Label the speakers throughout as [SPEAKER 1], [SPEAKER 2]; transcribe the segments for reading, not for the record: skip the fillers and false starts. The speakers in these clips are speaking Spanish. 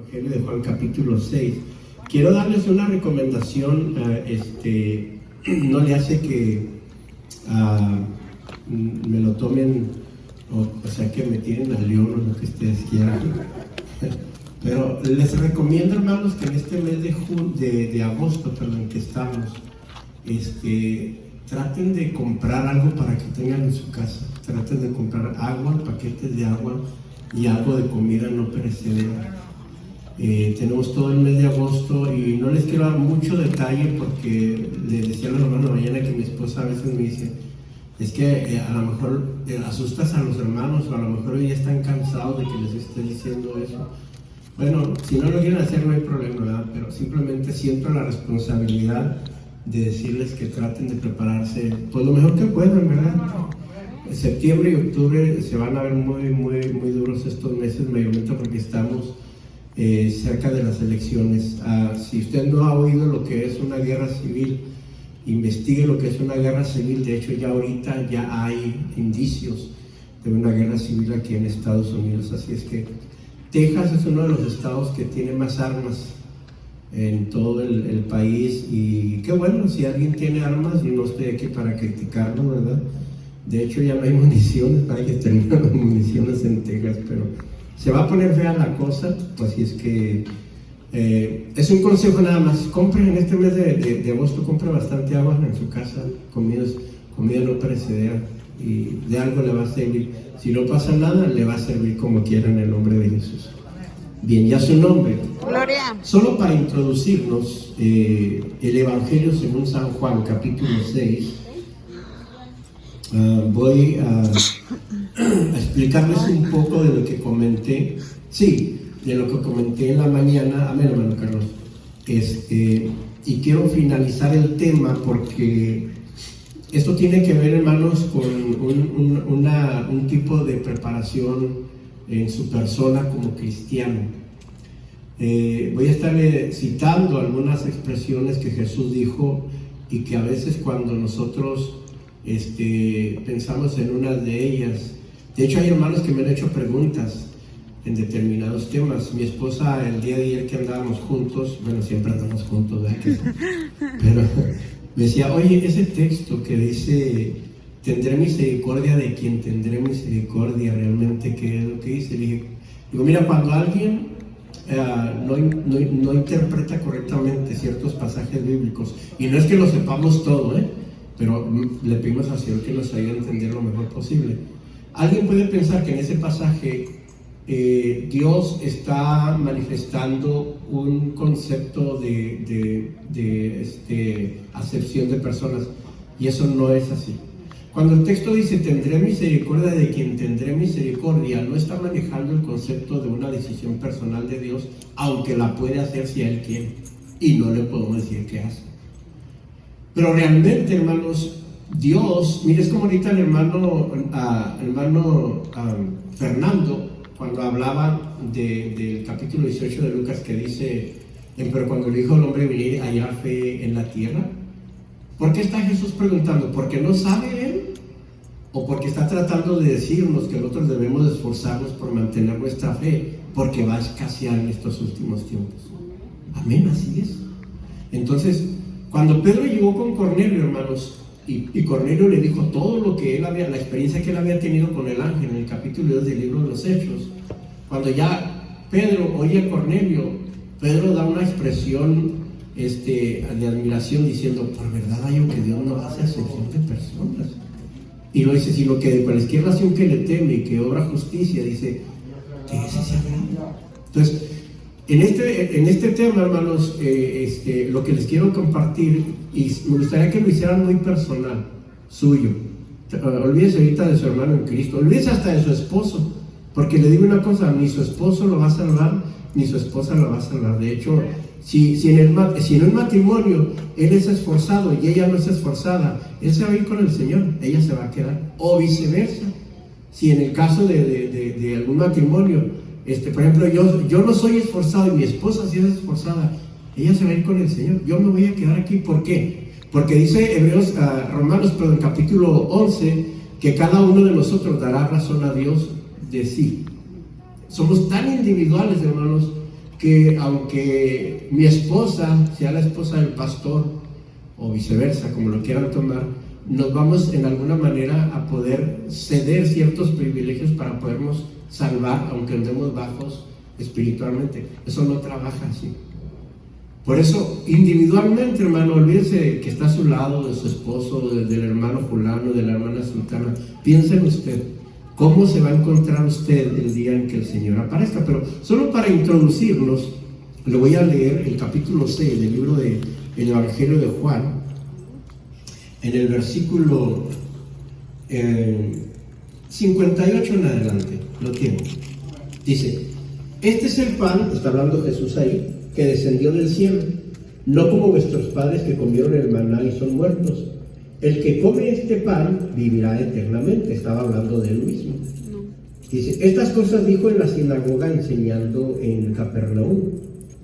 [SPEAKER 1] Evangelio de Juan capítulo 6. Quiero darles una recomendación, no le hace que me lo tomen, o sea, que me tiren al león o lo que ustedes quieran. Pero les recomiendo, hermanos, que en este mes de agosto, que estamos, traten de comprar algo para que tengan en su casa. Traten de comprar agua, paquetes de agua y algo de comida no perecedera. Tenemos todo el mes de agosto y no les quiero dar mucho detalle porque le decía a la hermana mañana que mi esposa a veces me dice, es que a lo mejor asustas a los hermanos o a lo mejor ya están cansados de que les esté diciendo eso. Bueno, si no lo quieren hacer no hay problema, ¿verdad? Pero simplemente siento la responsabilidad de decirles que traten de prepararse pues lo mejor que puedan, ¿verdad? Septiembre y octubre se van a ver muy duros estos meses, mayormente porque estamos cerca de las elecciones. Si usted no ha oído lo que es una guerra civil, investigue lo que es una guerra civil. De hecho, ya ahorita ya hay indicios de una guerra civil aquí en Estados Unidos. Así es que Texas es uno de los estados que tiene más armas en todo el país. Y qué bueno, si alguien tiene armas, yo no estoy aquí para criticarlo, ¿verdad? De hecho, ya no hay municiones, para que terminen las municiones en Texas, pero se va a poner fea la cosa. Así es que es un consejo nada más. Compren en este mes de agosto, compren bastante agua en su casa, comida no perecedera, y de algo le va a servir. Si no pasa nada, le va a servir como quiera en el nombre de Jesús. Bien, ya su nombre.
[SPEAKER 2] Gloria.
[SPEAKER 1] Solo para introducirnos, el Evangelio según San Juan, capítulo 6. Voy a explicarles un poco de lo que comenté. Sí, de lo que comenté en la mañana. Amén, hermano Carlos. Y quiero finalizar el tema porque esto tiene que ver, hermanos, con un tipo de preparación en su persona como cristiano. Voy a estar citando algunas expresiones que Jesús dijo y que a veces cuando nosotros pensamos en una de ellas. De hecho, hay hermanos que me han hecho preguntas en determinados temas. Mi esposa, el día de ayer que andábamos juntos, bueno, siempre andamos juntos, ¿verdad? Pero me decía, oye, ese texto que dice, tendré misericordia de quien tendré misericordia, realmente, ¿qué es lo que dice? Digo, mira, cuando alguien no interpreta correctamente ciertos pasajes bíblicos, y no es que lo sepamos todo, pero le pedimos al Señor que nos ayude a entender lo mejor posible. Alguien puede pensar que en ese pasaje Dios está manifestando un concepto de acepción de personas, y eso no es así. Cuando el texto dice tendré misericordia de quien tendré misericordia, no está manejando el concepto de una decisión personal de Dios, aunque la puede hacer si Él quiere, y no le podemos decir qué hace. Pero realmente, hermanos, Dios, mire, es como ahorita el hermano Fernando, cuando hablaba del capítulo 18 de Lucas, que dice, pero cuando le dijo al hombre venir, hallar fe en la tierra. ¿Por qué está Jesús preguntando? ¿Porque no sabe Él? ¿O porque está tratando de decirnos que nosotros debemos esforzarnos por mantener nuestra fe, porque va a escasear en estos últimos tiempos? Amén, así es. Entonces, cuando Pedro llegó con Cornelio, hermanos, y Cornelio le dijo todo lo que la experiencia que él había tenido con el ángel en el capítulo 2 del libro de los Hechos, cuando ya Pedro oye a Cornelio, Pedro da una expresión de admiración diciendo, por verdad hay que Dios no hace acepción de personas. Y lo dice, sino que de cualquier nación que le teme y que obra justicia, dice, que ese se agrada. Entonces, en este tema, hermanos, lo que les quiero compartir, y me gustaría que lo hicieran muy personal, suyo. Olvídese ahorita de su hermano en Cristo, olvídese hasta de su esposo, porque le digo una cosa, ni su esposo lo va a salvar, ni su esposa lo va a salvar. De hecho, si en un matrimonio él es esforzado y ella no es esforzada, él se va a ir con el Señor, ella se va a quedar, o viceversa. Si en el caso de algún matrimonio, por ejemplo, yo no soy esforzado y mi esposa sí es esforzada, ella se va a ir con el Señor, yo me voy a quedar aquí. ¿Por qué? Porque dice Romanos, capítulo 11, que cada uno de nosotros dará razón a Dios de sí. Somos tan individuales, hermanos, que aunque mi esposa sea la esposa del pastor, o viceversa, como lo quieran tomar, nos vamos en alguna manera a poder ceder ciertos privilegios para podernos salvar, aunque andemos bajos espiritualmente. Eso no trabaja así. Por eso, individualmente, hermano, olvídese que está a su lado de su esposo, del hermano fulano, de la hermana sultana. Piensa en usted, ¿cómo se va a encontrar usted el día en que el Señor aparezca? Pero solo para introducirnos, le voy a leer el capítulo 6 del libro del Evangelio de Juan, en el versículo 58 en adelante. Lo tiene. Dice: este es el pan, está hablando Jesús ahí, que descendió del cielo, no como vuestros padres que comieron el maná y son muertos. El que come este pan vivirá eternamente. Estaba hablando de él mismo. Dice: estas cosas dijo en la sinagoga enseñando en Capernaum.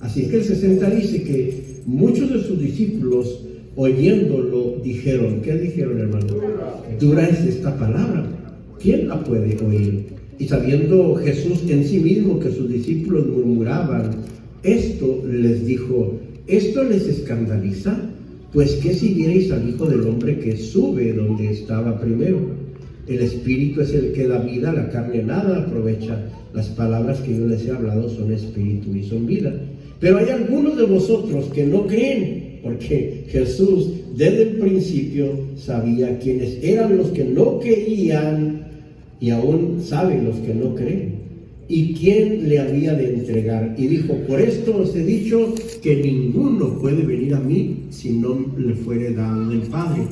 [SPEAKER 1] Así es que el 60 dice que muchos de sus discípulos, oyéndolo, dijeron, ¿qué dijeron, hermano? Dura es esta palabra, ¿quién la puede oír? Y sabiendo Jesús en sí mismo que sus discípulos murmuraban esto, les dijo: ¿esto les escandaliza? Pues ¿qué si vierais al Hijo del Hombre que sube donde estaba primero? El Espíritu es el que da vida, la carne nada aprovecha. Las palabras que yo les he hablado son espíritu y son vida. Pero hay algunos de vosotros que no creen, porque Jesús desde el principio sabía quiénes eran los que no creían, y aún saben los que no creen, y quién le había de entregar. Y dijo: por esto os he dicho que ninguno puede venir a mí si no le fuere dado del Padre.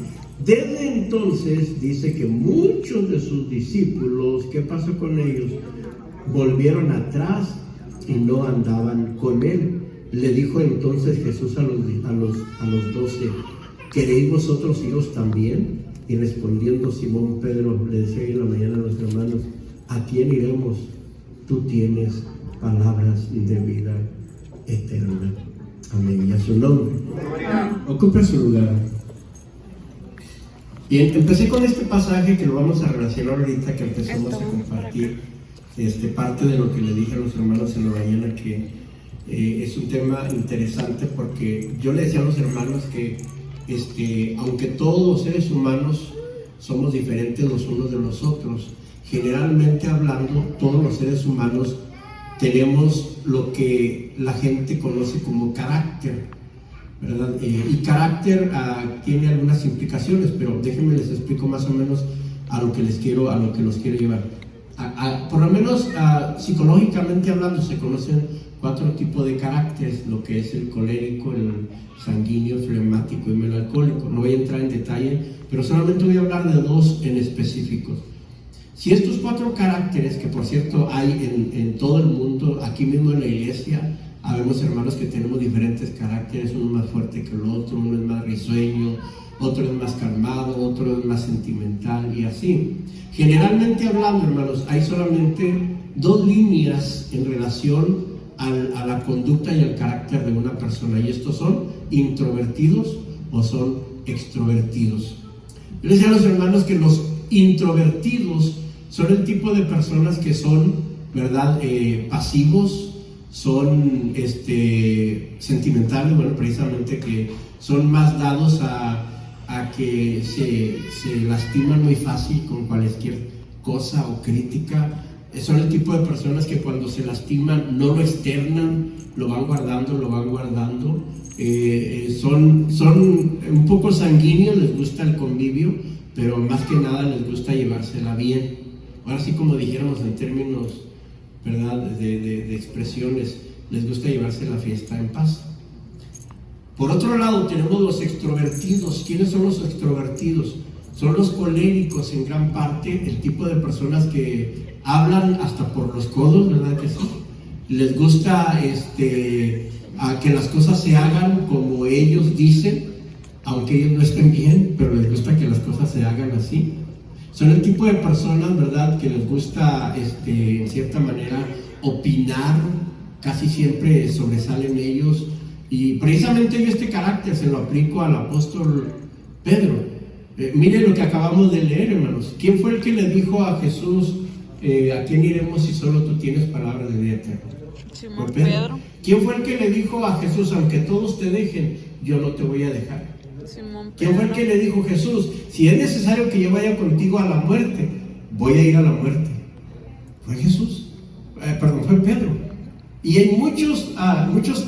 [SPEAKER 1] Desde entonces dice que muchos de sus discípulos, ¿qué pasó con ellos? Volvieron atrás y no andaban con él. Le dijo entonces Jesús a los 12: ¿queréis vosotros iros también? Y respondiendo Simón Pedro le decía en la mañana a los hermanos: ¿a quién iremos? Tú tienes palabras de vida eterna. Amén. Y a su nombre. Ocupe su lugar. Bien, empecé con este pasaje que lo vamos a relacionar ahorita que empezamos a compartir parte de lo que le dije a los hermanos en la mañana, que es un tema interesante, porque yo le decía a los hermanos que aunque todos los seres humanos somos diferentes los unos de los otros, generalmente hablando, todos los seres humanos tenemos lo que la gente conoce como carácter, ¿verdad? Y carácter tiene algunas implicaciones, pero déjenme les explico más o menos a lo que los quiero llevar. Por lo menos psicológicamente hablando, se conocen 4 tipos de caracteres: lo que es el colérico, el sanguíneo, flemático y melancólico. No voy a entrar en detalle, pero solamente voy a hablar de 2 en específicos. Si estos 4 caracteres, que por cierto hay en todo el mundo, aquí mismo en la iglesia, habemos hermanos que tenemos diferentes caracteres, uno más fuerte que el otro, uno es más risueño, otro es más calmado, otro es más sentimental y así. Generalmente hablando, hermanos, hay solamente 2 líneas en relación a la conducta y al carácter de una persona, y estos son introvertidos o son extrovertidos. Yo les decía a los hermanos que los introvertidos son el tipo de personas que son, ¿verdad?, pasivos, son sentimentales, bueno, precisamente que son más dados a que se lastiman muy fácil con cualquier cosa o crítica. Son el tipo de personas que cuando se lastiman no lo externan, lo van guardando. Son un poco sanguíneos, les gusta el convivio, pero más que nada les gusta llevársela bien. Ahora sí, como dijéramos en términos, ¿verdad?, de expresiones, les gusta llevarse la fiesta en paz. Por otro lado, tenemos los extrovertidos. ¿Quiénes son los extrovertidos? Son los coléricos en gran parte, el tipo de personas que hablan hasta por los codos, ¿verdad que sí? Les gusta a que las cosas se hagan como ellos dicen, aunque ellos no estén bien, pero les gusta que las cosas se hagan así. Son el tipo de personas, ¿verdad?, que les gusta, en cierta manera, opinar. Casi siempre sobresalen ellos, y precisamente yo este carácter se lo aplico al apóstol Pedro. Miren lo que acabamos de leer, hermanos. ¿Quién fue el que le dijo a Jesús, ¿a quién iremos si solo tú tienes palabras de vida eterna?
[SPEAKER 2] Simón Pedro.
[SPEAKER 1] ¿Quién fue el que le dijo a Jesús, aunque todos te dejen, yo no te voy a dejar? ¿Quién fue el que le dijo, Jesús, si es necesario que yo vaya contigo a la muerte, voy a ir a la muerte? Fue Jesús, fue Pedro. Y en muchos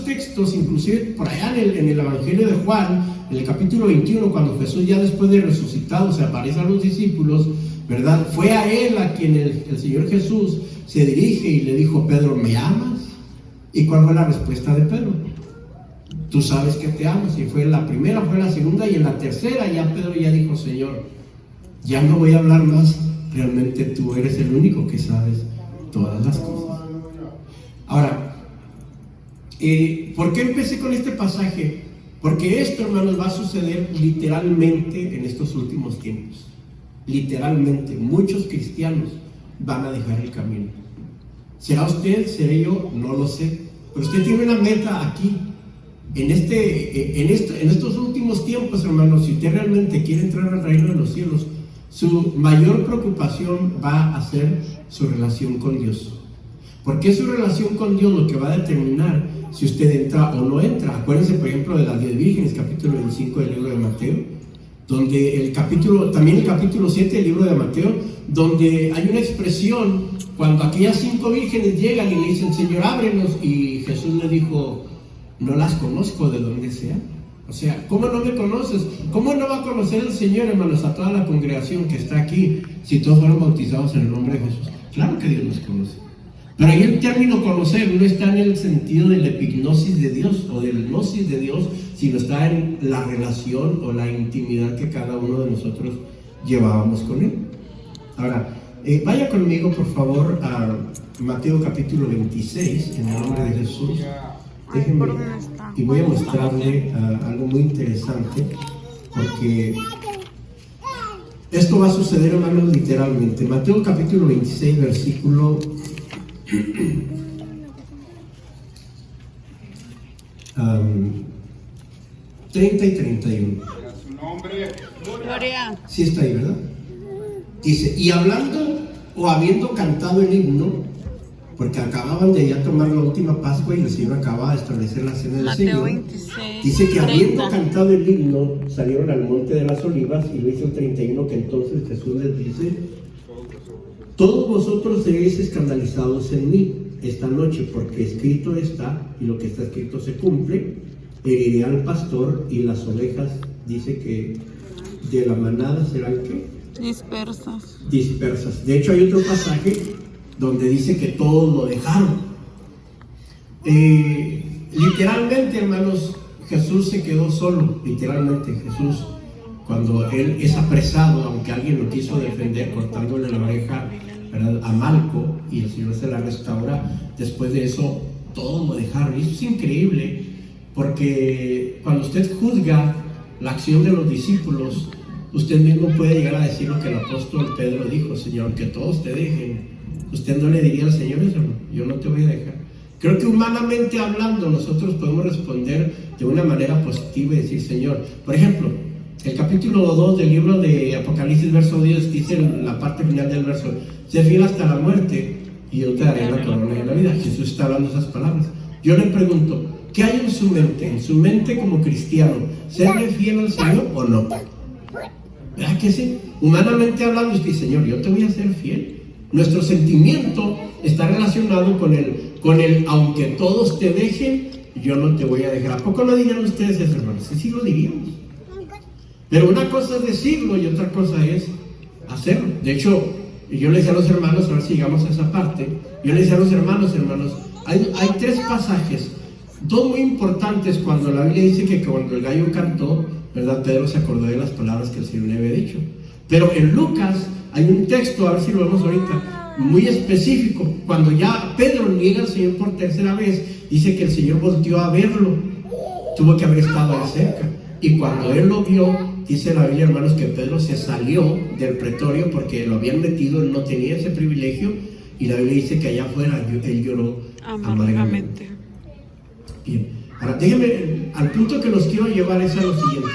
[SPEAKER 1] textos, inclusive por allá en el Evangelio de Juan, en el capítulo 21, cuando Jesús ya después de resucitado se aparece a los discípulos, ¿verdad? Fue a él a quien el Señor Jesús se dirige y le dijo, Pedro, ¿me amas? ¿Y cuál fue la respuesta de Pedro? Tú sabes que te amo. Y fue la primera, fue la segunda, y en la tercera ya Pedro ya dijo, Señor, ya no voy a hablar más, realmente tú eres el único que sabes todas las cosas. Ahora, ¿por qué empecé con este pasaje? Porque esto, hermanos, va a suceder literalmente en estos últimos tiempos. Literalmente, muchos cristianos van a dejar el camino. ¿Será usted? ¿Seré yo? No lo sé. Pero usted tiene una meta aquí. En estos últimos tiempos, hermanos, si usted realmente quiere entrar al reino de los cielos, su mayor preocupación va a ser su relación con Dios. Porque es su relación con Dios lo que va a determinar si usted entra o no entra. Acuérdense, por ejemplo, de las 10 vírgenes, capítulo 25 del libro de Mateo, donde también el capítulo 7 del libro de Mateo, donde hay una expresión, cuando aquellas 5 vírgenes llegan y le dicen, Señor, ábrenos, y Jesús le dijo, no las conozco de donde sea. O sea, ¿cómo no me conoces? ¿Cómo no va a conocer el Señor, hermanos, a toda la congregación que está aquí, si todos fueron bautizados en el nombre de Jesús? Claro que Dios nos conoce. Pero ahí el término conocer no está en el sentido de la epignosis de Dios o del gnosis de Dios, sino está en la relación o la intimidad que cada uno de nosotros llevábamos con Él. Ahora, vaya conmigo, por favor, a Mateo capítulo 26, en el nombre de Jesús. Déjenme, y voy a mostrarle algo muy interesante, porque esto va a suceder, hermanos, literalmente. Mateo capítulo 26, versículo 30 y 31.
[SPEAKER 2] Gloria.
[SPEAKER 1] Sí está ahí, ¿verdad? Dice, y hablando o habiendo cantado el himno, porque acababan de ya tomar la última Pascua y el Señor acaba de establecer la cena del
[SPEAKER 2] Mateo
[SPEAKER 1] Señor.
[SPEAKER 2] 26,
[SPEAKER 1] Dice que
[SPEAKER 2] 30.
[SPEAKER 1] habiendo cantado el himno, salieron al monte de las olivas, y lo dice el 31, que entonces Jesús les dice, todos vosotros seréis escandalizados en mí esta noche, porque escrito está, y lo que está escrito se cumple, heriré al pastor y las ovejas, dice que de la manada serán ¿qué? Dispersas. De hecho hay otro pasaje donde dice que todos lo dejaron. Literalmente, hermanos, Jesús se quedó solo. Literalmente, Jesús, cuando él es apresado, aunque alguien lo quiso defender cortándole la oreja, ¿verdad?, a Malco, y el Señor se la restaura, después de eso todos lo dejaron. Y eso es increíble, porque cuando usted juzga la acción de los discípulos, usted mismo puede llegar a decir lo que el apóstol Pedro dijo: Señor, que todos te dejen. Usted no le diría al Señor eso, yo no te voy a dejar. Creo que humanamente hablando nosotros podemos responder de una manera positiva y decir: Señor, por ejemplo, el capítulo 2 del libro de Apocalipsis, verso 10, dice en la parte final del verso: sé fiel hasta la muerte y yo te daré la corona de la vida. Jesús está hablando esas palabras. Yo le pregunto, ¿qué hay en su mente? En su mente como cristiano, ¿serle fiel al Señor o no? ¿Verdad que sí? Humanamente hablando, usted dice: Señor, yo te voy a ser fiel. Nuestro sentimiento está relacionado con el aunque todos te dejen, yo no te voy a dejar. ¿A poco no dirían ustedes eso, hermanos? Sí, sí lo diríamos. Pero una cosa es decirlo y otra cosa es hacerlo. De hecho, yo le decía a los hermanos, a ver si llegamos a esa parte, yo le decía a los hermanos, hay 3 pasajes, 2 muy importantes, cuando la Biblia dice que cuando el gallo cantó, ¿verdad?, Pedro se acordó de las palabras que el Señor le había dicho. Pero en Lucas hay un texto, a ver si lo vemos ahorita, muy específico. Cuando ya Pedro niega al Señor por tercera vez, dice que el Señor volteó a verlo. Tuvo que haber estado ahí cerca. Y cuando él lo vio, dice la Biblia, hermanos, que Pedro se salió del pretorio porque lo habían metido, él no tenía ese privilegio. Y la Biblia dice que allá afuera él lloró amargamente. Bien, ahora déjenme, al punto que los quiero llevar es a lo siguiente.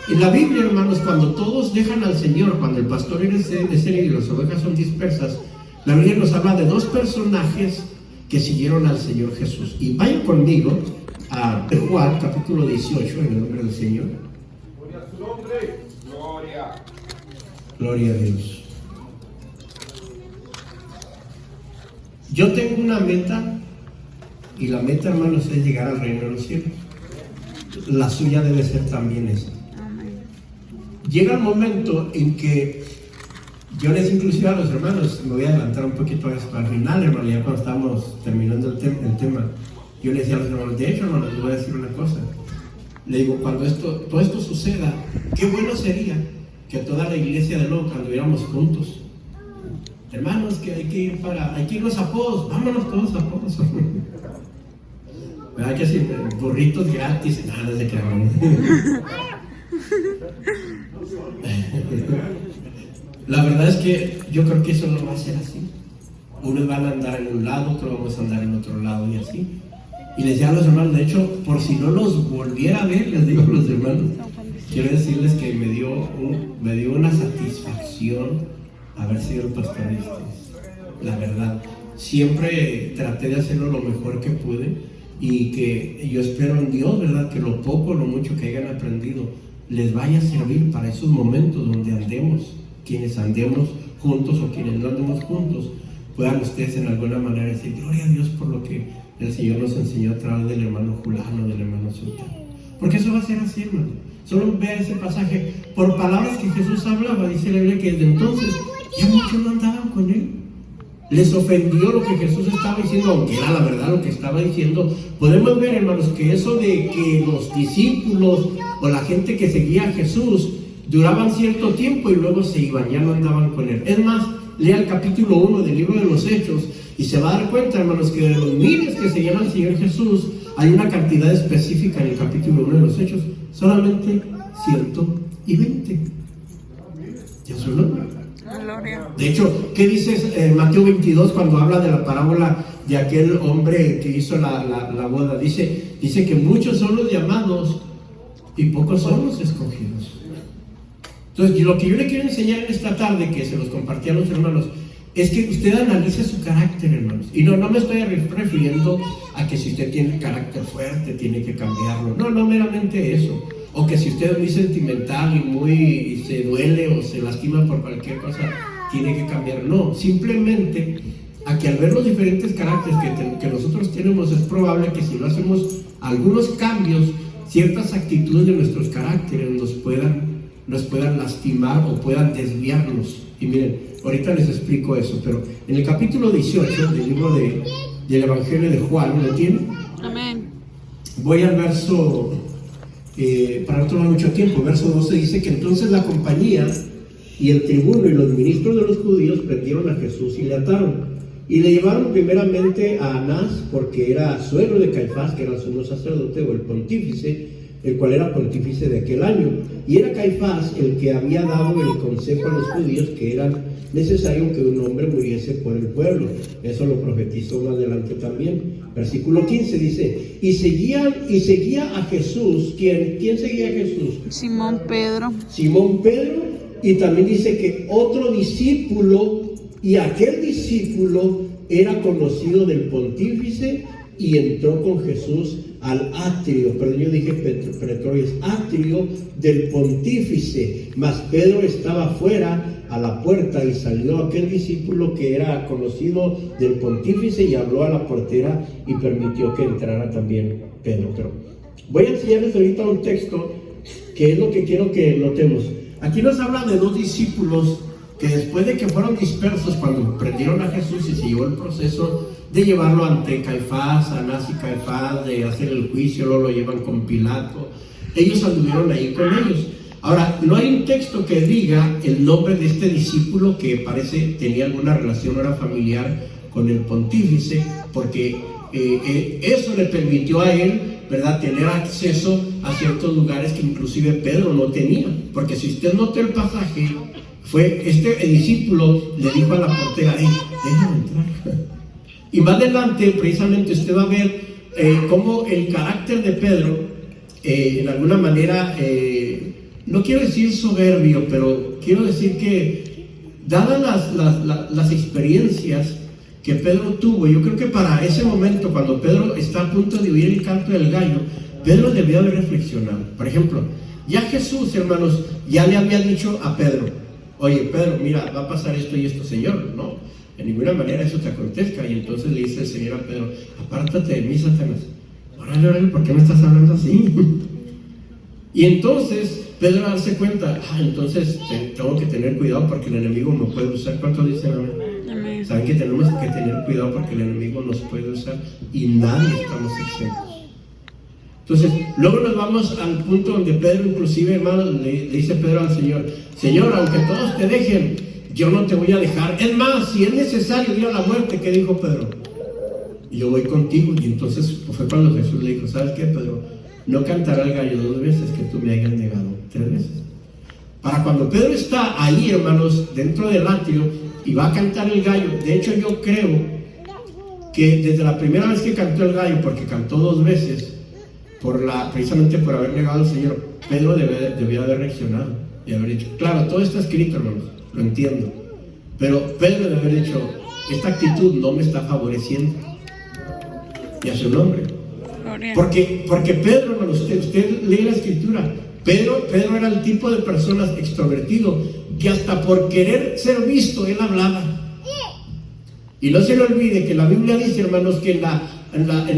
[SPEAKER 1] En la Biblia, hermanos, cuando todos dejan al Señor, cuando el pastor es herido y las ovejas son dispersas, la Biblia nos habla de 2 personajes que siguieron al Señor Jesús. Y vayan conmigo a Juan, capítulo 18, en el nombre del Señor.
[SPEAKER 2] Gloria a su nombre. Gloria.
[SPEAKER 1] Gloria a Dios. Yo tengo una meta, y la meta, hermanos, es llegar al reino de los cielos. La suya debe ser también esa. Llega el momento en que yo les inclusive a los hermanos, me voy a adelantar un poquito a esto, al final, hermano, ya cuando estamos terminando el tema, yo les decía a los hermanos, de hecho, hermanos, les voy a decir una cosa. Le digo, cuando todo esto suceda, qué bueno sería que toda la iglesia de nuevo anduviéramos juntos. Hermanos, que hay que ir los apos, vámonos todos apos. ¿Verdad que sí? Burritos gratis, nada de que La verdad es que yo creo que eso no va a ser así. Unos van a andar en un lado, otros vamos a andar en otro lado y así. Y les digo a los hermanos, de hecho, por si no los volviera a ver, les digo a los hermanos, quiero decirles que me dio una satisfacción haber sido el pastor de ustedes. La verdad, siempre traté de hacerlo lo mejor que pude y que yo espero en Dios, ¿verdad? Que lo poco o lo mucho que hayan aprendido les vaya a servir para esos momentos donde andemos, quienes andemos juntos o quienes no andemos juntos, puedan ustedes en alguna manera decir, gloria a Dios por lo que el Señor nos enseñó a través del hermano Julano, del hermano Sultán. Porque eso va a ser así, hermano. Solo vea ese pasaje, por palabras que Jesús hablaba, dice la Biblia que desde entonces ya muchos no andaban con él. Les ofendió lo que Jesús estaba diciendo, aunque era la verdad lo que estaba diciendo. Podemos ver, hermanos, que eso de que los discípulos o la gente que seguía a Jesús duraban cierto tiempo y luego se iban, ya no andaban con él. Es más, lea el capítulo 1 del libro de los Hechos y se va a dar cuenta, hermanos, que de los miles que seguían al Señor Jesús, hay una cantidad específica en el capítulo 1 de los Hechos, solamente 120. ¿Ya su nombre? De hecho, ¿qué dice Mateo 22 cuando habla de la parábola de aquel hombre que hizo la boda? Dice que muchos son los llamados y pocos son los escogidos. Entonces, lo que yo le quiero enseñar en esta tarde, que se los compartí a los hermanos, es que usted analice su carácter, hermanos. Y no me estoy refiriendo a que si usted tiene carácter fuerte, tiene que cambiarlo. No meramente eso. O que si usted es muy sentimental y se duele o se lastima por cualquier cosa, tiene que cambiar. No, simplemente a que al ver los diferentes caracteres que nosotros tenemos, es probable que si no hacemos algunos cambios, ciertas actitudes de nuestros caracteres nos puedan lastimar o puedan desviarnos. Y miren, ahorita les explico eso, pero en el capítulo 18 del libro del Evangelio de Juan, ¿lo tienen?
[SPEAKER 3] Amén.
[SPEAKER 1] Voy al verso, para no tomar mucho tiempo, verso 12 dice que entonces la compañía y el tribuno y los ministros de los judíos prendieron a Jesús y le ataron. Y le llevaron primeramente a Anás, porque era suegro de Caifás, que era el sumo sacerdote o el pontífice, el cual era pontífice de aquel año. Y era Caifás el que había dado el consejo a los judíos que era necesario que un hombre muriese por el pueblo. Eso lo profetizó más adelante también. Versículo 15 dice, y seguía a Jesús. ¿Quién seguía a Jesús?
[SPEAKER 3] Simón Pedro.
[SPEAKER 1] Simón Pedro, y también dice que otro discípulo, y aquel discípulo era conocido del pontífice y entró con Jesús al atrio, perdón, yo dije pretorio, es atrio del pontífice, mas Pedro estaba fuera a la puerta y salió aquel discípulo que era conocido del pontífice y habló a la portera y permitió que entrara también Pedro. Pero voy a enseñarles ahorita un texto que es lo que quiero que notemos. Aquí nos habla de dos discípulos que después de que fueron dispersos cuando prendieron a Jesús y se llevó el proceso de llevarlo ante Caifás, Anás y Caifás, de hacer el juicio, luego lo llevan con Pilato, ellos anduvieron ahí con ellos. Ahora, no hay un texto que diga el nombre de este discípulo que parece tenía alguna relación, era familiar con el pontífice, porque eso le permitió a él, ¿verdad?, tener acceso a ciertos lugares que inclusive Pedro no tenía, porque si usted nota el pasaje, el discípulo le dijo a la portera, déjame entrar. Y más adelante, precisamente, usted va a ver cómo el carácter de Pedro, en alguna manera, no quiero decir soberbio, pero quiero decir que, dadas las experiencias que Pedro tuvo. Yo creo que para ese momento, cuando Pedro está a punto de oír el canto del gallo, Pedro debió haber reflexionado. Por ejemplo, ya Jesús, hermanos, ya le había dicho a Pedro: oye, Pedro, mira, va a pasar esto y esto. Señor, no, de ninguna manera eso te acontezca. Y entonces le dice el Señor a Pedro: apártate de mí, Satanás. Órale, ¿por qué me estás hablando así? Y entonces Pedro darse cuenta: entonces tengo que tener cuidado porque el enemigo me puede usar. ¿Cuántos dicen amén? Saben que tenemos que tener cuidado porque el enemigo nos puede usar y nadie estamos exentos. Entonces, luego nos vamos al punto donde Pedro, inclusive, hermano, le dice Pedro al Señor: Señor, aunque todos te dejen, yo no te voy a dejar. Es más, si es necesario ir a la muerte. ¿Qué dijo Pedro? Yo voy contigo. Y entonces fue cuando Jesús le dijo: ¿sabes qué, Pedro? No cantará el gallo 2 veces que tú me hayas negado 3 veces. Para cuando Pedro está ahí, hermanos, dentro del atrio, y va a cantar el gallo. De hecho, yo creo que desde la primera vez que cantó el gallo, porque cantó 2 veces, precisamente por haber negado al Señor, Pedro debió haber reaccionado y haber dicho: claro, todo está escrito, hermanos, lo entiendo, pero Pedro debe haber dicho: esta actitud no me está favoreciendo. Y a su nombre. Porque Pedro, hermanos, usted lee la escritura. Pedro era el tipo de personas extrovertido que hasta por querer ser visto él hablaba. Y no se le olvide que la Biblia dice, hermanos, que en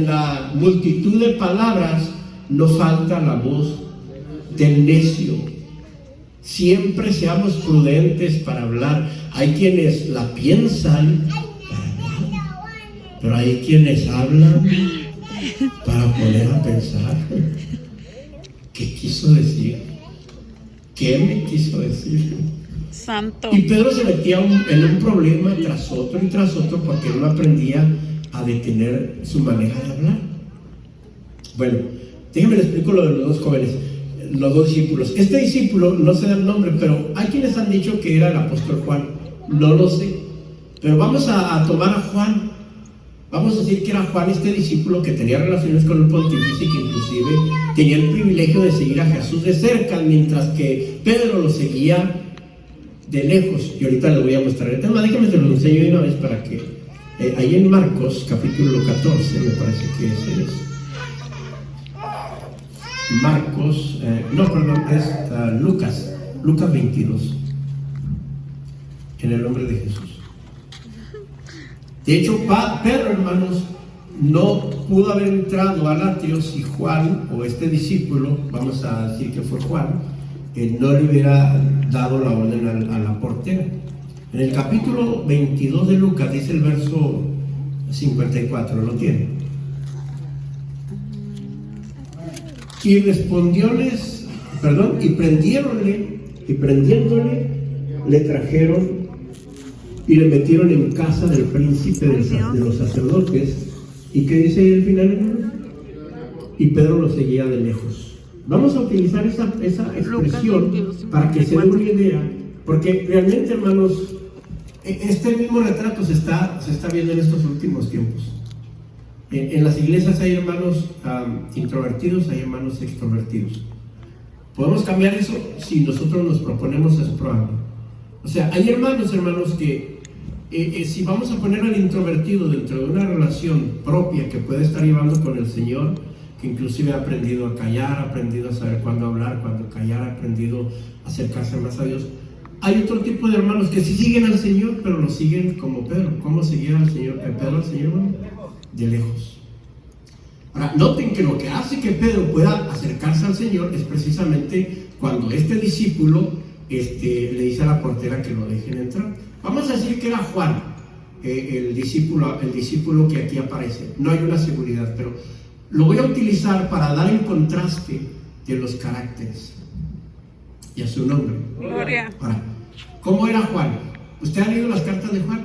[SPEAKER 1] la multitud de palabras no falta la voz del necio. Siempre seamos prudentes para hablar. Hay quienes la piensan para hablar, pero hay quienes hablan para poner a pensar. ¿Qué quiso decir? ¿Qué me quiso decir?
[SPEAKER 3] Santo.
[SPEAKER 1] Y Pedro se metía en un problema tras otro y tras otro porque no aprendía a detener su manera de hablar. Bueno, déjenme les explico lo de los 2 jóvenes, los 2 discípulos. Este discípulo, no sé el nombre, pero hay quienes han dicho que era el apóstol Juan. No lo sé, pero vamos a tomar a Juan. Vamos a decir que era Juan, este discípulo que tenía relaciones con el pontífice y que inclusive tenía el privilegio de seguir a Jesús de cerca, mientras que Pedro lo seguía de lejos. Y ahorita les voy a mostrar el tema. Déjenme te lo enseño de una vez para que ahí en Marcos capítulo 14 me parece que ese es Marcos, es Lucas 22, en el nombre de Jesús. De hecho, Pedro, hermanos, no pudo haber entrado al atrio si Juan, o este discípulo, vamos a decir que fue Juan, no le hubiera dado la orden a la portera. En el capítulo 22 de Lucas dice el verso 54, ¿lo tiene? Y prendiéndole, le trajeron y le metieron en casa del príncipe de los sacerdotes. ¿Y qué dice ahí al final, hermano? Y Pedro lo seguía de lejos. Vamos a utilizar esa expresión para que se dé una idea, porque realmente, hermanos, este mismo retrato se está viendo en estos últimos tiempos. En las iglesias hay hermanos introvertidos, hay hermanos extrovertidos. Podemos cambiar eso si nosotros nos proponemos ese programa. O sea, hay hermanos que si vamos a poner al introvertido dentro de una relación propia que puede estar llevando con el Señor, que inclusive ha aprendido a callar, ha aprendido a saber cuándo hablar, cuándo callar, ha aprendido a acercarse más a Dios. Hay otro tipo de hermanos que sí siguen al Señor, pero lo siguen como Pedro. ¿Cómo seguía al Señor? Pedro al Señor, de lejos. Ahora, noten que lo que hace que Pedro pueda acercarse al Señor es precisamente cuando este discípulo le dice a la portera que lo dejen entrar. Vamos a decir que era Juan, el discípulo que aquí aparece. No hay una seguridad, pero lo voy a utilizar para dar el contraste de los caracteres y a su nombre.
[SPEAKER 3] Gloria.
[SPEAKER 1] Ahora, ¿cómo era Juan? ¿Usted ha leído las cartas de Juan?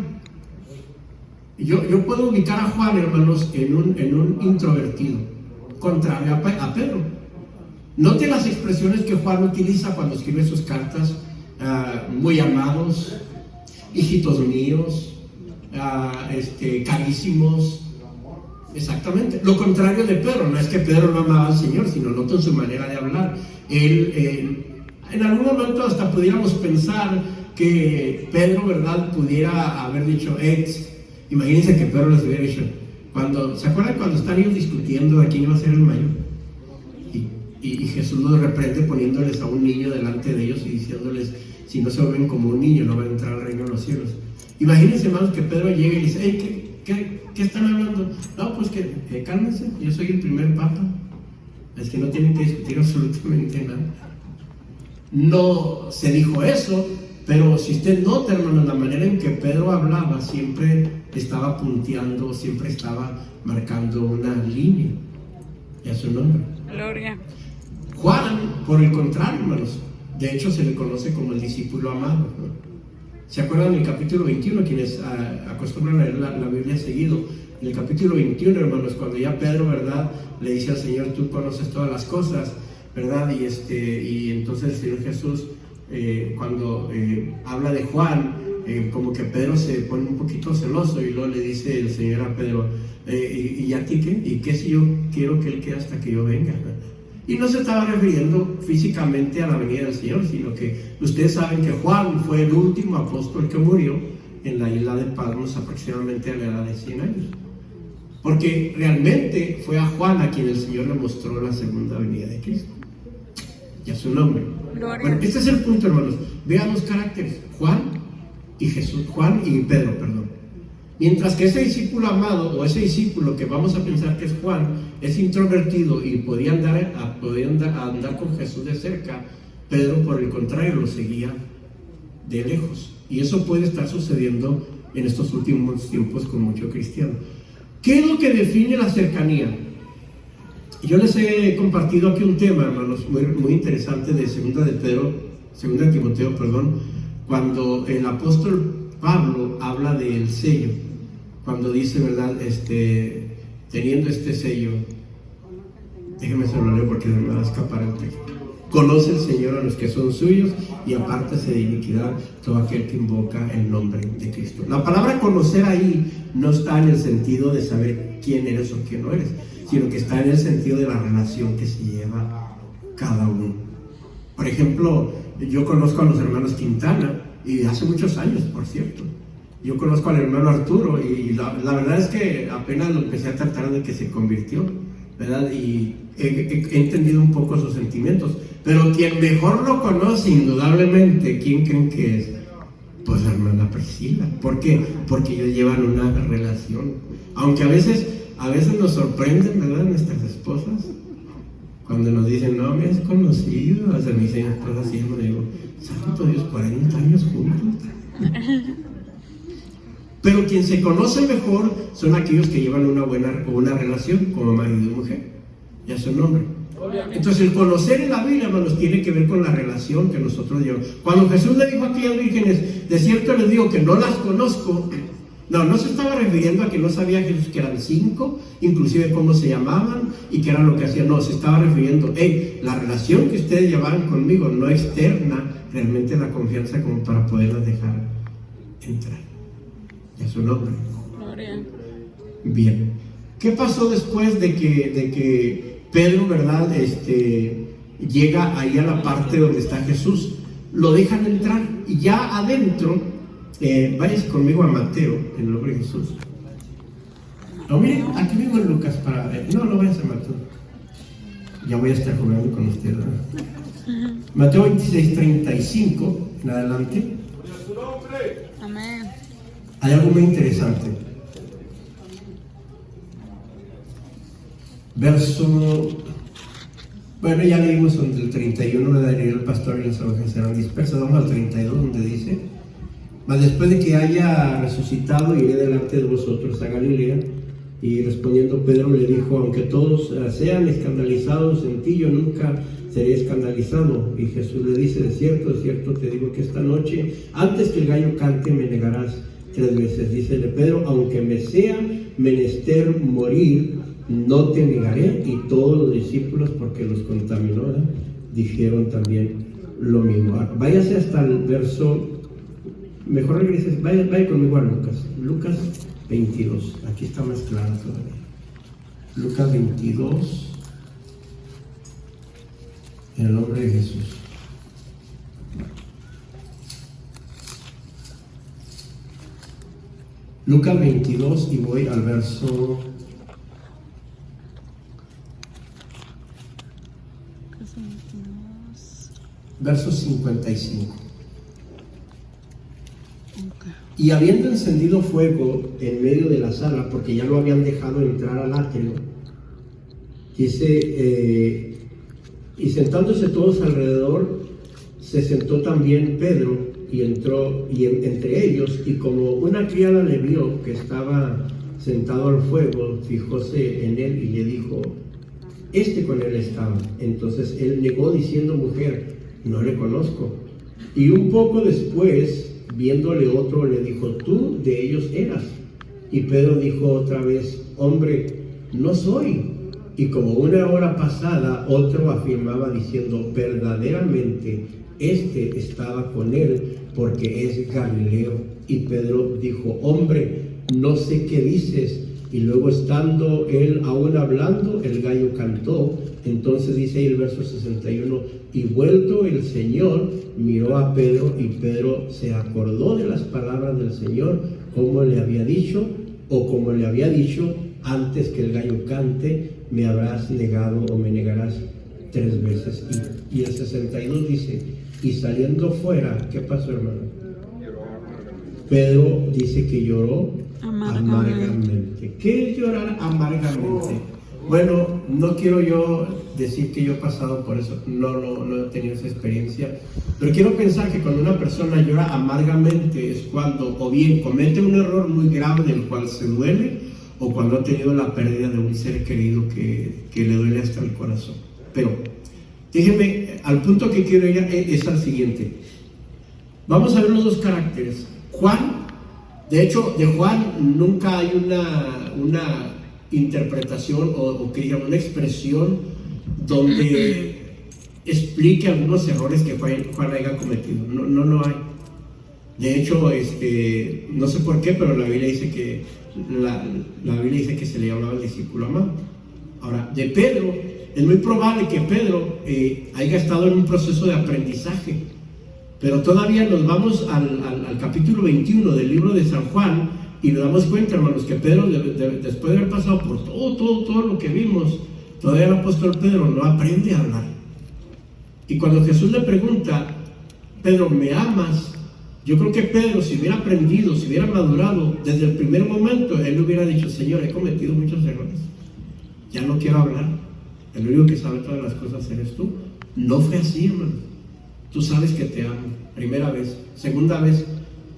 [SPEAKER 1] Yo puedo ubicar a Juan, hermanos, en un introvertido, contrario a Pedro. Note las expresiones que Juan utiliza cuando escribe sus cartas: muy amados, hijitos míos, carísimos. Exactamente, lo contrario de Pedro. No es que Pedro no amaba al Señor, sino noten su manera de hablar. En algún momento hasta pudiéramos pensar que Pedro, ¿verdad?, pudiera haber dicho: Imagínense que Pedro les hubiera dicho, ¿se acuerdan cuando están ellos discutiendo de quién iba a ser el mayor? Y Jesús los reprende poniéndoles a un niño delante de ellos y diciéndoles, si no se ven como un niño, no van a entrar al reino de los cielos. Imagínense, hermanos, que Pedro llegue y dice, hey, ¿qué están hablando? No, pues que cálmense, yo soy el primer papa. Es que no tienen que discutir absolutamente nada. No se dijo eso, pero si usted nota, hermano, la manera en que Pedro hablaba siempre estaba punteando, siempre estaba marcando una línea. Y a su nombre.
[SPEAKER 3] Gloria.
[SPEAKER 1] Juan, por el contrario, hermanos, de hecho se le conoce como el discípulo amado, ¿no? ¿Se acuerdan del capítulo 21? Quienes acostumbran a leer la Biblia seguido. En el capítulo 21, hermanos, cuando ya Pedro, ¿verdad?, le dice al Señor, tú conoces todas las cosas, ¿verdad? Y entonces el Señor Jesús, cuando habla de Juan, como que Pedro se pone un poquito celoso y luego le dice el Señor a Pedro, ¿y a ti qué? ¿Y qué si yo quiero que él quede hasta que yo venga? Y no se estaba refiriendo físicamente a la venida del Señor, sino que ustedes saben que Juan fue el último apóstol que murió en la isla de Patmos aproximadamente a la edad de 100 años. Porque realmente fue a Juan a quien el Señor le mostró la segunda venida de Cristo. Y a su nombre.
[SPEAKER 3] Gloria.
[SPEAKER 1] Bueno, este es el punto, hermanos. Vean los caracteres, Juan y Pedro, perdón. Mientras que ese discípulo amado, o ese discípulo que vamos a pensar que es Juan, es introvertido y podía andar con Jesús de cerca, Pedro, por el contrario, lo seguía de lejos. Y eso puede estar sucediendo en estos últimos tiempos con muchos cristianos. ¿Qué es lo que define la cercanía? Yo les he compartido aquí un tema, hermanos, muy interesante de segunda de Timoteo, cuando el apóstol Pablo habla del sello, cuando dice, ¿verdad?, teniendo este sello, déjenme se lo leo porque me va a escapar el texto. Conoce el Señor a los que son suyos y apártese de iniquidad todo aquel que invoca el nombre de Cristo. La palabra conocer ahí no está en el sentido de saber quién eres o quién no eres, sino que está en el sentido de la relación que se lleva cada uno. Por ejemplo, yo conozco a los hermanos Quintana, y hace muchos años, por cierto. Yo conozco al hermano Arturo y la verdad es que apenas lo empecé a tratar de que se convirtió, ¿verdad? Y he entendido un poco sus sentimientos. Pero quien mejor lo conoce, indudablemente, ¿quién creen que es? Pues la hermana Priscila. ¿Por qué? Porque ellos llevan una relación. Aunque a veces nos sorprenden, ¿verdad?, nuestras esposas. Cuando nos dicen, no me has conocido, hasta me dicen cosas así, yo digo, santo Dios, 40 años juntos. Pero quien se conoce mejor son aquellos que llevan una relación como marido y mujer, ya su nombre. Entonces el conocer en la Biblia, hermanos, tiene que ver con la relación que nosotros llevamos. Cuando Jesús le dijo a aquellas vírgenes, de cierto les digo que no las conozco, no se estaba refiriendo a que no sabía Jesús que eran 5, inclusive cómo se llamaban y qué era lo que hacían. No, se estaba refiriendo, la relación que ustedes llevaban conmigo no externa realmente la confianza como para poderlas dejar entrar. Ya su nombre.
[SPEAKER 3] Gloria.
[SPEAKER 1] Bien. ¿Qué pasó después de que Pedro, ¿verdad?, llega ahí a la parte donde está Jesús? Lo dejan entrar y ya adentro, váyanse conmigo a Mateo, en el nombre de Jesús. No, miren, aquí mismo en Lucas, no vayas a Mateo. Ya voy a estar jugando con ustedes, ¿verdad? Mateo 26:35 en adelante.
[SPEAKER 3] Amén.
[SPEAKER 1] Hay algo muy interesante. Bueno, ya leímos donde el 31 le daría el pastor y las ovejas serán dispersas. Vamos al 32 donde dice, mas después de que haya resucitado iré delante de vosotros a Galilea. Y respondiendo Pedro le dijo, aunque todos sean escandalizados en ti, yo nunca seré escandalizado. Y Jesús le dice, de cierto te digo que esta noche, antes que el gallo cante, me negarás 3 veces. Dícele Pedro, aunque me sea menester morir, no te negaré. Y todos los discípulos, porque los contaminó, dijeron también lo mismo. Váyase hasta el verso, mejor regreses, vaya conmigo a Lucas 22, aquí está más claro todavía. Lucas 22, en el nombre de Jesús. Lucas 22 y voy al verso 55. Y habiendo encendido fuego en medio de la sala, porque ya lo habían dejado entrar al átrio, dice, y sentándose todos alrededor, se sentó también Pedro y entró entre ellos, y como una criada le vio que estaba sentado al fuego, fijóse en él y le dijo: este con él estaba. Entonces él negó diciendo: mujer, no le conozco. Y un poco después, viéndole otro, le dijo: tú de ellos eras. Y Pedro dijo otra vez: hombre, no soy. Y como una hora pasada, otro afirmaba diciendo: verdaderamente, este estaba con él, porque es Galileo. Y Pedro dijo: hombre, no sé qué dices. Y luego, estando él aún hablando, el gallo cantó. Entonces dice ahí el verso 61: y vuelto el Señor, miró a Pedro, y Pedro se acordó de las palabras del Señor, como le había dicho, antes que el gallo cante, me habrás negado o me negarás 3 veces. Y el 62 dice: y saliendo fuera, ¿qué pasó, hermano? Pedro dice que lloró amargamente. ¿Qué es llorar amargamente? Bueno, no quiero yo decir que yo he pasado por eso, no he tenido esa experiencia, pero quiero pensar que cuando una persona llora amargamente es cuando o bien comete un error muy grave del cual se duele, o cuando ha tenido la pérdida de un ser querido que le duele hasta el corazón. Pero déjenme, al punto que quiero ir es al siguiente. Vamos a ver los 2 caracteres. Juan, de hecho, de Juan nunca hay una interpretación o que digamos una expresión donde explique algunos errores que Juan haya cometido. No hay. De hecho, no sé por qué, pero la Biblia dice que se le llamaba el discípulo amado. Ahora, de Pedro, es muy probable que Pedro haya estado en un proceso de aprendizaje, pero todavía nos vamos al capítulo 21 del libro de San Juan y nos damos cuenta, hermanos, que Pedro, después de haber pasado por todo lo que vimos, todavía el apóstol Pedro no aprende a hablar. Y cuando Jesús le pregunta: Pedro, ¿me amas? Yo creo que Pedro, si hubiera aprendido, si hubiera madurado desde el primer momento, él hubiera dicho: Señor, he cometido muchos errores, ya no quiero hablar, el único que sabe todas las cosas eres tú. No fue así, hermano. Tú sabes que te amo, primera vez. Segunda vez,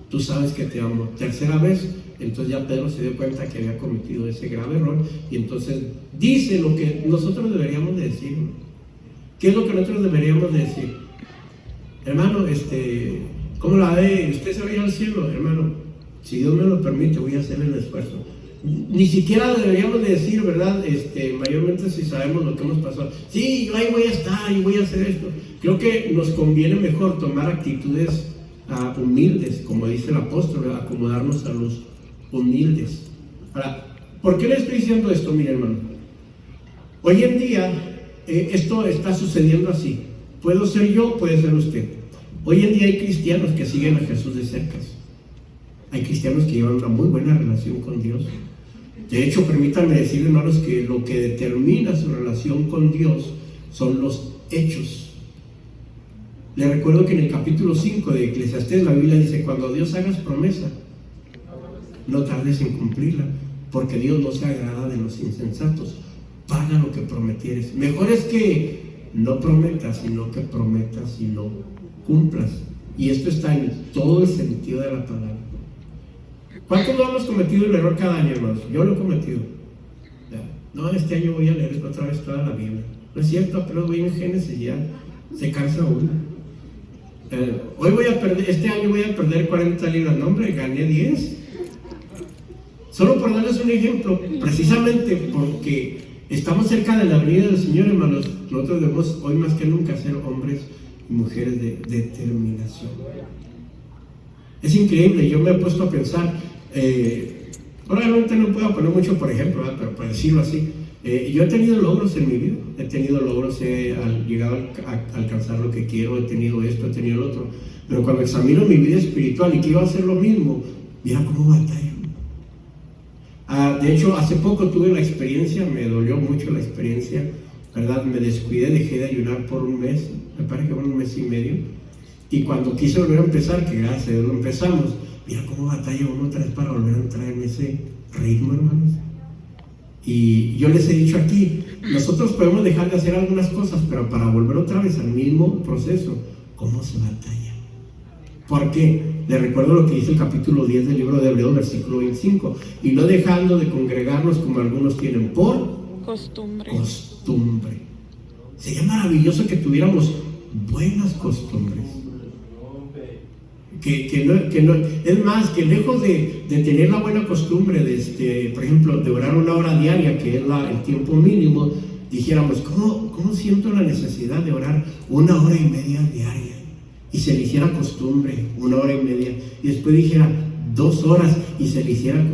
[SPEAKER 1] tú sabes que te amo. Tercera vez, entonces ya Pedro se dio cuenta que había cometido ese grave error, y entonces dice lo que nosotros deberíamos de decir. ¿Qué es lo que nosotros deberíamos de decir? Hermano, ¿cómo la ve? ¿Usted se va a ir al cielo? Hermano, si Dios me lo permite, voy a hacer el esfuerzo. Ni siquiera deberíamos de decir, ¿verdad? Mayormente si sabemos lo que hemos pasado. Sí, yo ahí voy a estar y voy a hacer esto. Creo que nos conviene mejor tomar actitudes humildes, como dice el apóstol, ¿verdad? Acomodarnos a los humildes. Ahora, ¿por qué le estoy diciendo esto? Mire, hermano, hoy en día esto está sucediendo así. Puedo ser yo, puede ser usted. Hoy en día hay cristianos que siguen a Jesús de cerca. Hay cristianos que llevan una muy buena relación con Dios. De hecho, permítanme decirle, hermanos, que lo que determina su relación con Dios son los hechos. Les recuerdo que en el capítulo 5 de Eclesiastés la Biblia dice: cuando Dios hagas promesa, no tardes en cumplirla, porque Dios no se agrada de los insensatos. Paga lo que prometieres. Mejor es que no prometas, sino que prometas y no cumplas. Y esto está en todo el sentido de la palabra. ¿Cuántos no hemos cometido el error cada año, hermanos? Yo lo he cometido. No, este año voy a leer otra vez toda la Biblia. No es cierto, apenas voy en Génesis, ya se cansa uno. Hoy este año voy a perder 40 libras. No, hombre, gané 10. Solo por darles un ejemplo, precisamente porque estamos cerca de la venida del Señor, hermanos, nosotros debemos hoy más que nunca ser hombres y mujeres de determinación. Es increíble, yo me he puesto a pensar, probablemente no puedo poner mucho por ejemplo, ¿verdad? Pero para decirlo así, yo he tenido logros en mi vida, he llegado a alcanzar lo que quiero, he tenido esto, he tenido lo otro, pero cuando examino mi vida espiritual y quiero hacer lo mismo, mira cómo batallo. De hecho, hace poco tuve la experiencia, me dolió mucho la experiencia, ¿verdad? Me descuidé, dejé de ayunar por un mes, me parece que fue un mes y medio, y cuando quise volver a empezar, que gracias a Dios lo empezamos, mira cómo batalla uno otra vez para volver a entrar en ese ritmo, hermanos. Y yo les he dicho aquí, nosotros podemos dejar de hacer algunas cosas, pero para volver otra vez al mismo proceso, ¿cómo se batalla? Porque les recuerdo lo que dice el capítulo 10 del libro de Hebreos, versículo 25, y no dejando de congregarnos como algunos tienen por
[SPEAKER 3] costumbre.
[SPEAKER 1] Sería maravilloso que tuviéramos buenas costumbres. Que no, es más, que lejos de tener la buena costumbre de, por ejemplo, de orar 1 hora diaria, que es el tiempo mínimo, dijéramos, ¿cómo siento la necesidad de orar 1 hora y media diaria? Y se le hiciera costumbre, 1 hora y media, y después dijera 2 horas y se le hiciera.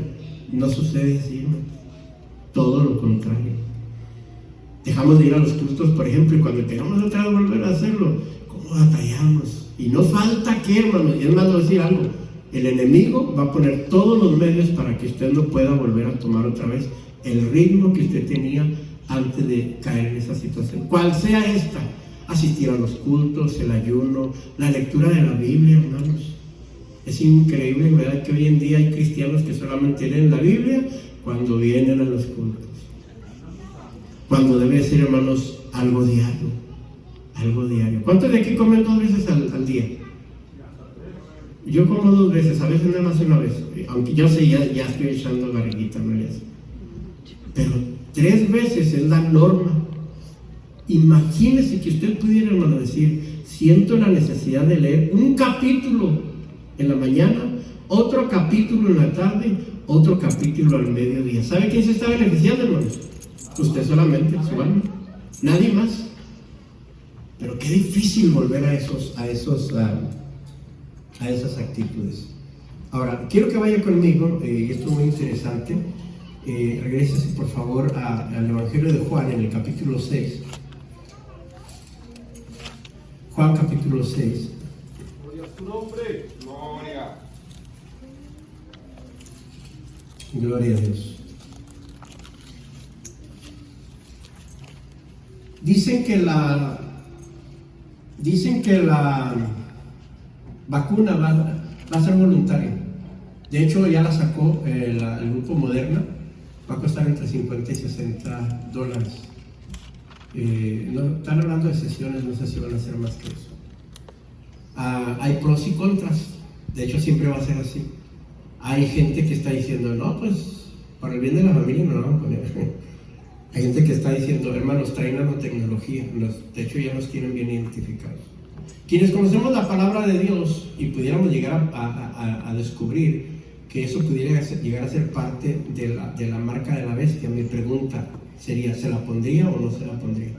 [SPEAKER 1] No sucede así, ¿no? Todo lo contrario. Dejamos de ir a los cultos, por ejemplo, y cuando tengamos otra vez volver a hacerlo, ¿cómo batallamos? Y no falta que, hermanos, y es más, voy a decir algo, el enemigo va a poner todos los medios para que usted no pueda volver a tomar otra vez el ritmo que usted tenía antes de caer en esa situación, cual sea esta: asistir a los cultos, el ayuno, la lectura de la Biblia, hermanos. Es increíble, ¿verdad?, que hoy en día hay cristianos que solamente leen la Biblia cuando vienen a los cultos, cuando debe ser, hermanos, algo diario. Algo diario. ¿Cuántos de aquí comen 2 veces al día? Yo como 2 veces, a veces nada más una vez, aunque yo sé, ya estoy echando barriguita, ¿no? Pero 3 veces es la norma. Imagínese que usted pudiera, hermano, decir: siento la necesidad de leer un capítulo en la mañana, otro capítulo en la tarde, otro capítulo al mediodía. ¿Sabe quién se está beneficiando, hermanos? Usted solamente, su alma, nadie más. Pero qué difícil volver a esas actitudes. Ahora, quiero que vaya conmigo, esto es muy interesante. Regrésese por favor al Evangelio de Juan, en el capítulo 6. Juan capítulo 6.
[SPEAKER 2] Gloria a tu nombre. Gloria.
[SPEAKER 1] Gloria a Dios. Dicen que la vacuna va a ser voluntaria. De hecho, ya la sacó el grupo Moderna. Va a costar entre $50 y $60. No, están hablando de sesiones, no sé si van a ser más que eso. Hay pros y contras. De hecho, siempre va a ser así. Hay gente que está diciendo: no, pues, para el bien de la familia no la van a poner. Hay gente que está diciendo: hermanos, traen nanotecnología. De hecho, ya nos tienen bien identificados. Quienes conocemos la palabra de Dios y pudiéramos llegar a descubrir que eso pudiera llegar a ser parte de la marca de la bestia, mi pregunta sería: ¿se la pondría o no se la pondría?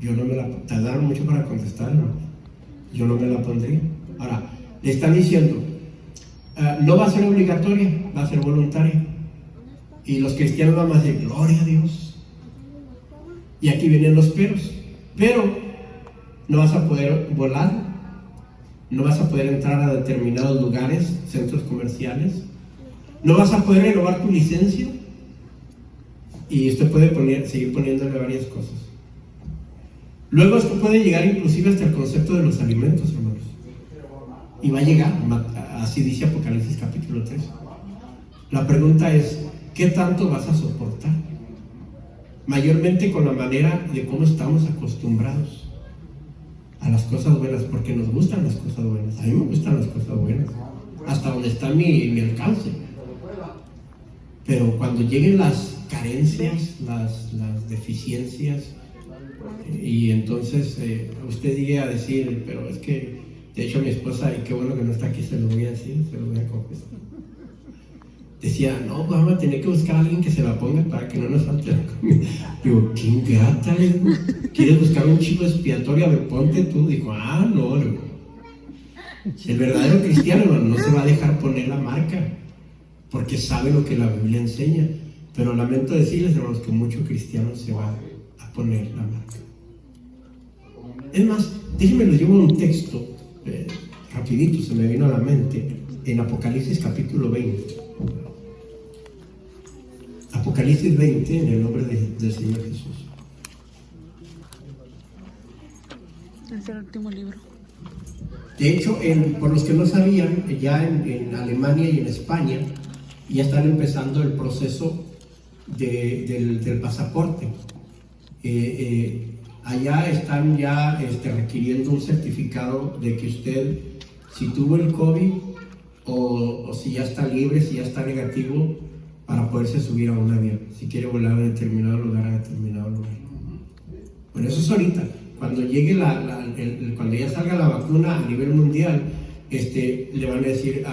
[SPEAKER 1] Yo no me la pondría. Tardaron mucho para contestar, ¿no? Yo no me la pondría. Ahora, le están diciendo: no va a ser obligatoria, va a ser voluntaria. Y los cristianos van a decir: gloria a Dios. Y aquí vienen los peros. Pero no vas a poder volar, no vas a poder entrar a determinados lugares, centros comerciales, no vas a poder renovar tu licencia, y usted puede seguir poniéndole varias cosas. Luego esto puede llegar inclusive hasta el concepto de los alimentos, hermanos. Y va a llegar, así dice Apocalipsis capítulo 3. La pregunta es: ¿qué tanto vas a soportar? Mayormente con la manera de cómo estamos acostumbrados a las cosas buenas, porque nos gustan las cosas buenas. A mí me gustan las cosas buenas, hasta donde está mi alcance. Pero cuando lleguen las carencias, las deficiencias, y entonces usted llegue a decir: pero es que, de hecho, mi esposa, y qué bueno que no está aquí, se lo voy a decir, se lo voy a confesar, decía: no, vamos a tener que buscar a alguien que se la ponga para que no nos falte la comida. Digo: qué ingrata, ¿quieres buscar un chivo expiatorio? A ver, ponte tú. Dijo: no. El verdadero cristiano, hermano, no se va a dejar poner la marca, porque sabe lo que la Biblia enseña. Pero lamento decirles, hermanos, que muchos cristianos se van a poner la marca. Es más, déjenme les llevo un texto, rapidito se me vino a la mente, en Apocalipsis capítulo 20. Apocalipsis 20, en el nombre del Señor Jesús.
[SPEAKER 3] Es el último libro.
[SPEAKER 1] De hecho, por los que no sabían, ya en Alemania y en España ya están empezando el proceso del pasaporte. Allá están ya requiriendo un certificado de que usted, si tuvo el COVID o si ya está libre, si ya está negativo, para poderse subir a un avión, si quiere volar a determinado lugar, a determinado lugar. Bueno, eso es ahorita. Cuando llegue cuando ya salga la vacuna a nivel mundial, le van a decir,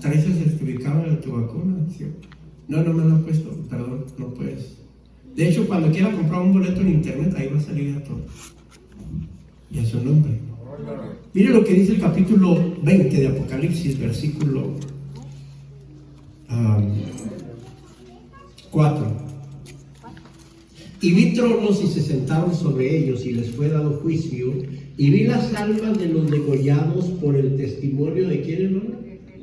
[SPEAKER 1] ¿traes el certificado de tu vacuna? ¿Sí? No me lo he puesto, perdón, no puedes. De hecho, cuando quiera comprar un boleto en internet, ahí va a salir ya todo. Y a su nombre. Mire lo que dice el capítulo 20 de Apocalipsis, versículo 4. Y vi tronos y se sentaron sobre ellos y les fue dado juicio, y vi las almas de los degollados por el testimonio de ¿quién, hermano?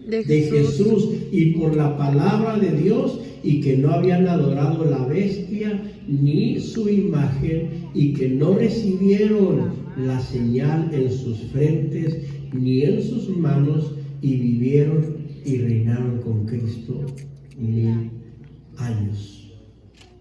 [SPEAKER 1] De Jesús y por la palabra de Dios, y que no habían adorado la bestia ni su imagen, y que no recibieron la señal en sus frentes ni en sus manos, y vivieron y reinaron con Cristo 1000 años.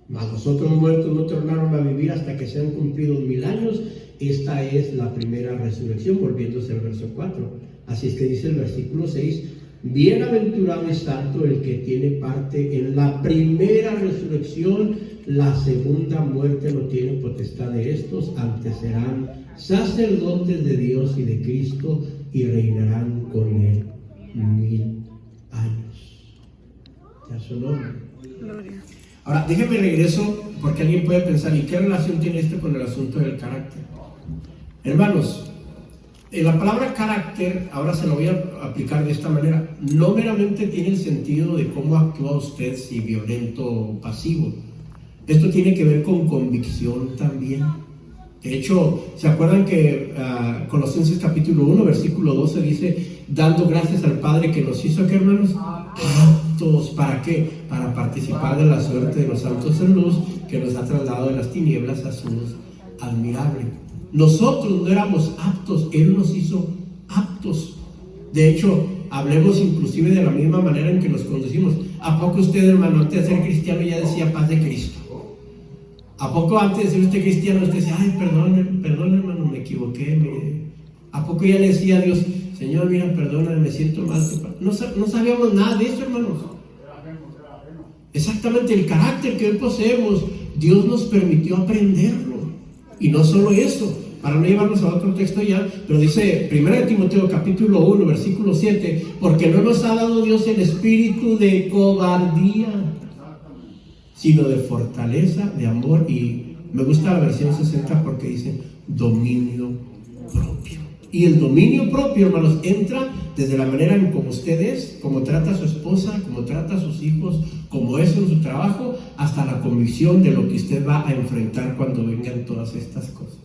[SPEAKER 1] Mas los otros muertos no tornaron a vivir hasta que sean cumplidos 1000 años. Esta es la primera resurrección, volviéndose al verso 4. Así es que dice el versículo 6: bienaventurado y santo el que tiene parte en la primera resurrección. La segunda muerte no tiene potestad de estos, antes serán sacerdotes de Dios y de Cristo, y reinarán con él 1000 años. Ya su nombre.
[SPEAKER 3] Gloria.
[SPEAKER 1] Ahora, déjeme regreso, porque alguien puede pensar, ¿y qué relación tiene esto con el asunto del carácter? Hermanos, la palabra carácter, ahora se lo voy a aplicar de esta manera, no meramente tiene el sentido de cómo actúa usted, si violento o pasivo. Esto tiene que ver con convicción también. De hecho, ¿se acuerdan que Colosenses capítulo 1, versículo 12 dice, dando gracias al Padre que nos hizo, ¿qué, hermanos? Aptos. ¿Para qué? Para participar de la suerte de los santos en luz, que nos ha trasladado de las tinieblas a su luz admirable. Nosotros no éramos aptos, Él nos hizo aptos. De hecho, hablemos inclusive de la misma manera en que nos conducimos. ¿A poco usted, hermano, antes de ser cristiano ya decía paz de Cristo? ¿A poco antes de ser usted cristiano usted decía, ay, perdón hermano, me equivoqué? ¿A poco ya le decía a Dios, Señor, mira, perdóname, me siento mal? No sabíamos nada de eso, hermanos. Exactamente, el carácter que hoy poseemos, Dios nos permitió aprenderlo. Y no solo eso, para no llevarnos a otro texto ya, pero dice 1 Timoteo capítulo 1, versículo 7, porque no nos ha dado Dios el espíritu de cobardía, sino de fortaleza, de amor, y me gusta la versión 60 porque dice dominio propio. Y el dominio propio, hermanos, entra desde la manera en cómo usted es, cómo trata a su esposa, cómo trata a sus hijos, cómo es en su trabajo, hasta la convicción de lo que usted va a enfrentar cuando vengan todas estas cosas.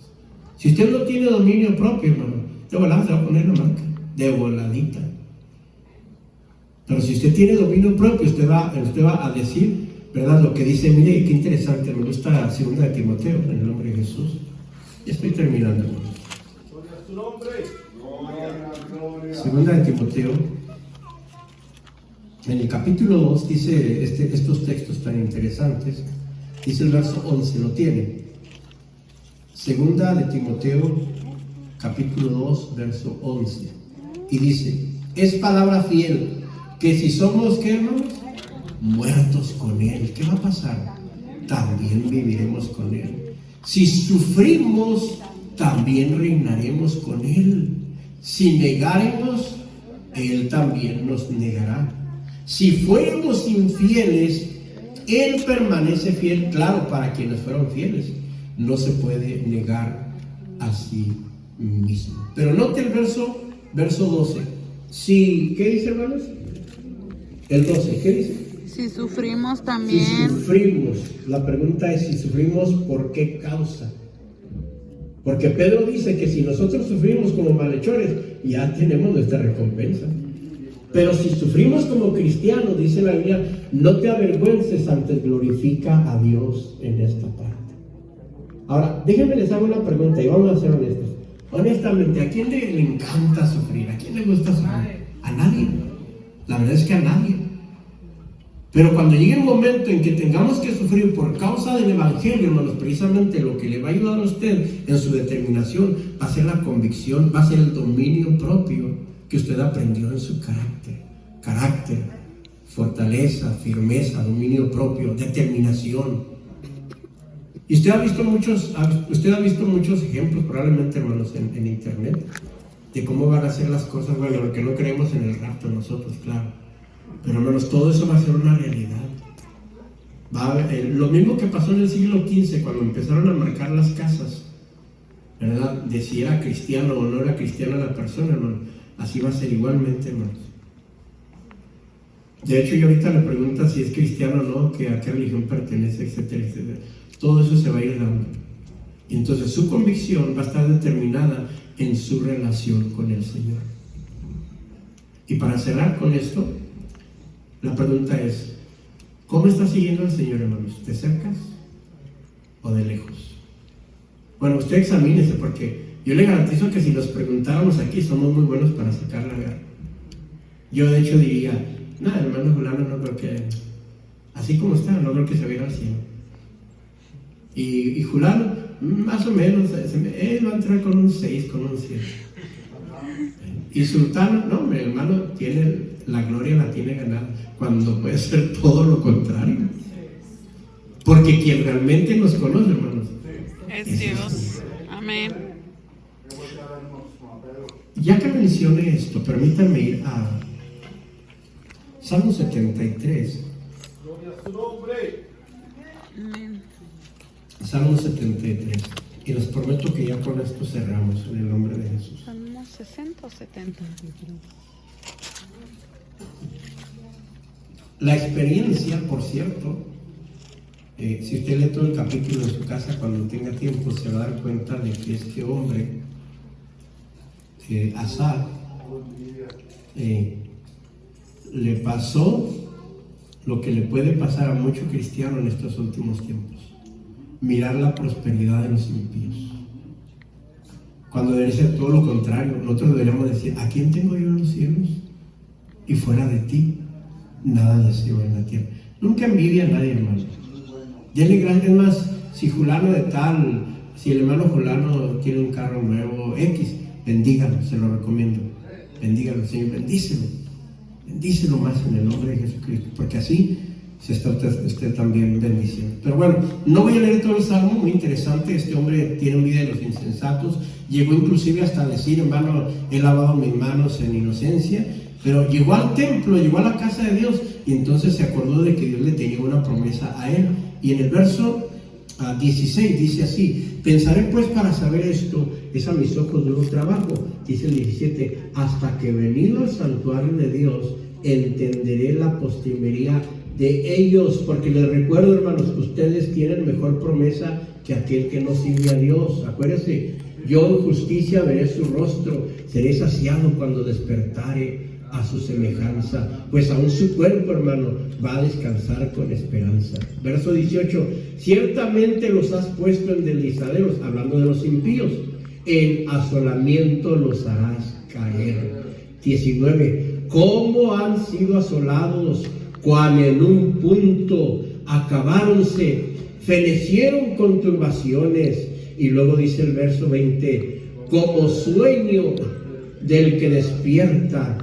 [SPEAKER 1] Si usted no tiene dominio propio, hermano, de volada se va a poner la marca, de voladita. Pero si usted tiene dominio propio, usted va a decir, ¿verdad? Lo que dice, mire, qué interesante, me gusta 2 de Timoteo, en el nombre de Jesús. Ya estoy terminando, hermano.
[SPEAKER 2] Tu nombre. Gloria.
[SPEAKER 1] 2 de Timoteo, en el capítulo 2, dice estos textos tan interesantes. Dice el verso 11, lo tiene. 2 de Timoteo, capítulo 2, verso 11. Y dice, es palabra fiel, que si somos, ¿qué, hermanos? Muertos con Él, ¿qué va a pasar? También viviremos con Él. Si sufrimos, también reinaremos con Él. Si negáremos, Él también nos negará. Si fuéramos infieles, Él permanece fiel. Claro, para quienes fueron fieles, no se puede negar a sí mismo. Pero note el verso 12. Si, ¿qué dice, hermanos? El 12, ¿qué dice?
[SPEAKER 3] Si sufrimos también.
[SPEAKER 1] Si sufrimos, la pregunta es si sufrimos, ¿por qué causa? Porque Pedro dice que si nosotros sufrimos como malhechores, ya tenemos nuestra recompensa. Pero si sufrimos como cristianos, dice la Biblia, no te avergüences, antes glorifica a Dios en esta parte. Ahora, déjenme les hago una pregunta y vamos a ser honestos. Honestamente, ¿a quién le encanta sufrir? ¿A quién le gusta sufrir? A nadie. La verdad es que a nadie. Pero cuando llegue el momento en que tengamos que sufrir por causa del Evangelio, hermanos, precisamente lo que le va a ayudar a usted en su determinación va a ser la convicción, va a ser el dominio propio que usted aprendió en su carácter, fortaleza, firmeza, dominio propio, determinación. Y usted ha visto muchos ejemplos, probablemente, hermanos, en internet, de cómo van a ser las cosas. Bueno, lo que no creemos en el rapto nosotros, claro. Pero, hermanos, todo eso va a ser una realidad. Lo mismo que pasó en el siglo XV, cuando empezaron a marcar las casas, ¿verdad? De si era cristiano o no era cristiana la persona, hermano. Así va a ser igualmente, hermanos. De hecho, yo ahorita le pregunto si es cristiano o no, que a qué religión pertenece, etcétera, etcétera. Todo eso se va a ir dando. Y entonces su convicción va a estar determinada en su relación con el Señor. Y para cerrar con esto, la pregunta es, ¿cómo está siguiendo al Señor, hermanos? ¿De cerca o de lejos? Bueno, usted examínese, porque yo le garantizo que si nos preguntáramos aquí, somos muy buenos para sacar la guerra. Yo de hecho diría, nada, hermano Julano, no creo que, así como está, no creo que se vaya al cielo. Y Julano, más o menos, él va a entrar con un 6, con un 7. Y Sultano, no, mi hermano, la gloria la tiene ganada, cuando puede ser todo lo contrario. Porque quien realmente nos conoce, hermanos,
[SPEAKER 3] es Dios. Amén.
[SPEAKER 1] Ya que mencioné esto, permítanme ir a Salmo 73.
[SPEAKER 2] Gloria a su nombre.
[SPEAKER 3] Amén.
[SPEAKER 1] Salmo 73. Y les prometo que ya con esto cerramos en el nombre de Jesús.
[SPEAKER 3] Salmo 60 o 70.
[SPEAKER 1] La experiencia, por cierto, si usted lee todo el capítulo en su casa, cuando tenga tiempo, se va a dar cuenta de que este hombre, Asaf, le pasó lo que le puede pasar a muchos cristianos en estos últimos tiempos: mirar la prosperidad de los impíos, cuando debería ser todo lo contrario. Nosotros deberíamos decir, ¿a quién tengo yo en los cielos? Y fuera de ti, nada deseo en la tierra. Nunca envidia a nadie, hermano. Denle gracias. Más, si fulano de tal, si el hermano fulano tiene un carro nuevo, X, bendígalo, se lo recomiendo. Bendígalo, Señor, bendícelo más en el nombre de Jesucristo, porque así se está usted también bendiciendo. Pero bueno, no voy a leer todo el salmo, muy interesante. Este hombre tiene vida de los insensatos, llegó inclusive hasta decir, hermano, he lavado mis manos en inocencia. Pero llegó al templo, llegó a la casa de Dios, y entonces se acordó de que Dios le tenía una promesa a él. Y en el verso 16 dice así: pensaré pues para saber esto, es a mis ojos duro trabajo. Dice el 17: hasta que venido al santuario de Dios, entenderé la postrimería de ellos. Porque les recuerdo, hermanos, que ustedes tienen mejor promesa que aquel que no sirve a Dios. Acuérdense, yo en justicia veré su rostro, seré saciado cuando despertare a su semejanza, pues aún su cuerpo, hermano, va a descansar con esperanza. Verso 18: ciertamente los has puesto en deslizaderos, hablando de los impíos, en asolamiento los harás caer. 19: cómo han sido asolados, cual en un punto acabáronse, fenecieron con turbaciones. Y luego dice el verso 20: como sueño del que despierta,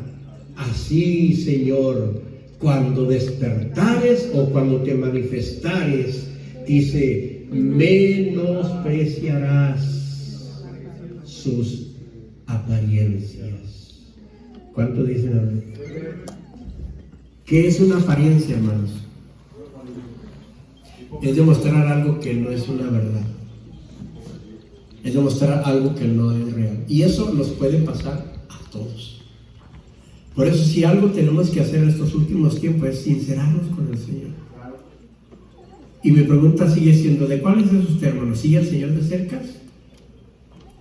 [SPEAKER 1] así, Señor, cuando despertares o cuando te manifestares, dice, menospreciarás sus apariencias. ¿Cuánto dicen amén? ¿Qué es una apariencia, hermanos? Es demostrar algo que no es una verdad. Es demostrar algo que no es real. Y eso nos puede pasar a todos. Por eso, si algo tenemos que hacer en estos últimos tiempos es sincerarnos con el Señor. Y mi pregunta sigue siendo: ¿de cuál es usted, hermano? ¿Sigue al Señor de cerca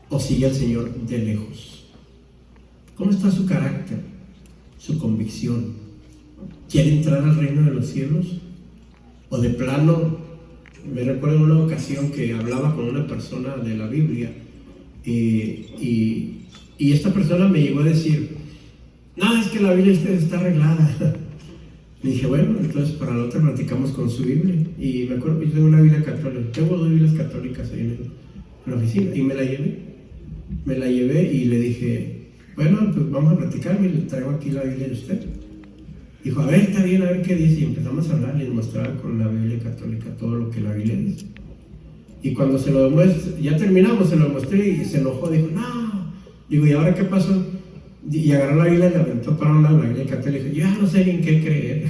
[SPEAKER 1] o sigue al Señor de lejos? ¿Cómo está su carácter, su convicción. ¿Quiere entrar al reino de los cielos? O de plano, me recuerdo en una ocasión que hablaba con una persona de la Biblia y esta persona me llegó a decir, no, es que la Biblia está arreglada. Le dije, bueno, entonces para la otra platicamos con su Biblia. Y me acuerdo que yo tengo una Biblia católica, tengo 2 Biblias católicas ahí en la oficina, y me la llevé y le dije, bueno, pues vamos a platicar, y le traigo aquí la Biblia de usted. Dijo, a ver, está bien, a ver qué dice, y empezamos a hablar y le mostraba con la Biblia católica todo lo que la Biblia dice. Y cuando se lo demuestre, ya terminamos, se lo mostré y se enojó, dijo, no. Digo, ¿y ahora qué pasó? Y agarró la Biblia y la aventó para un lado, la Biblia católica, y dijo, ya no sé en qué creer.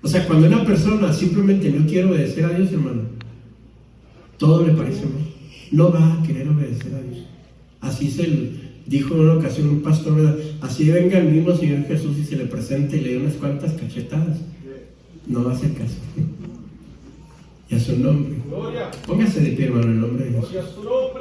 [SPEAKER 1] O sea, cuando una persona simplemente no quiere obedecer a Dios, hermano, todo le parece mal. No va a querer obedecer a Dios. Así dijo en una ocasión un pastor, ¿verdad? Así venga el mismo Señor Jesús y se le presenta y le dé unas cuantas cachetadas. No va a hacer caso. Y a su nombre. Póngase de pie, hermano, en el nombre de Dios.
[SPEAKER 2] Gloria a su nombre.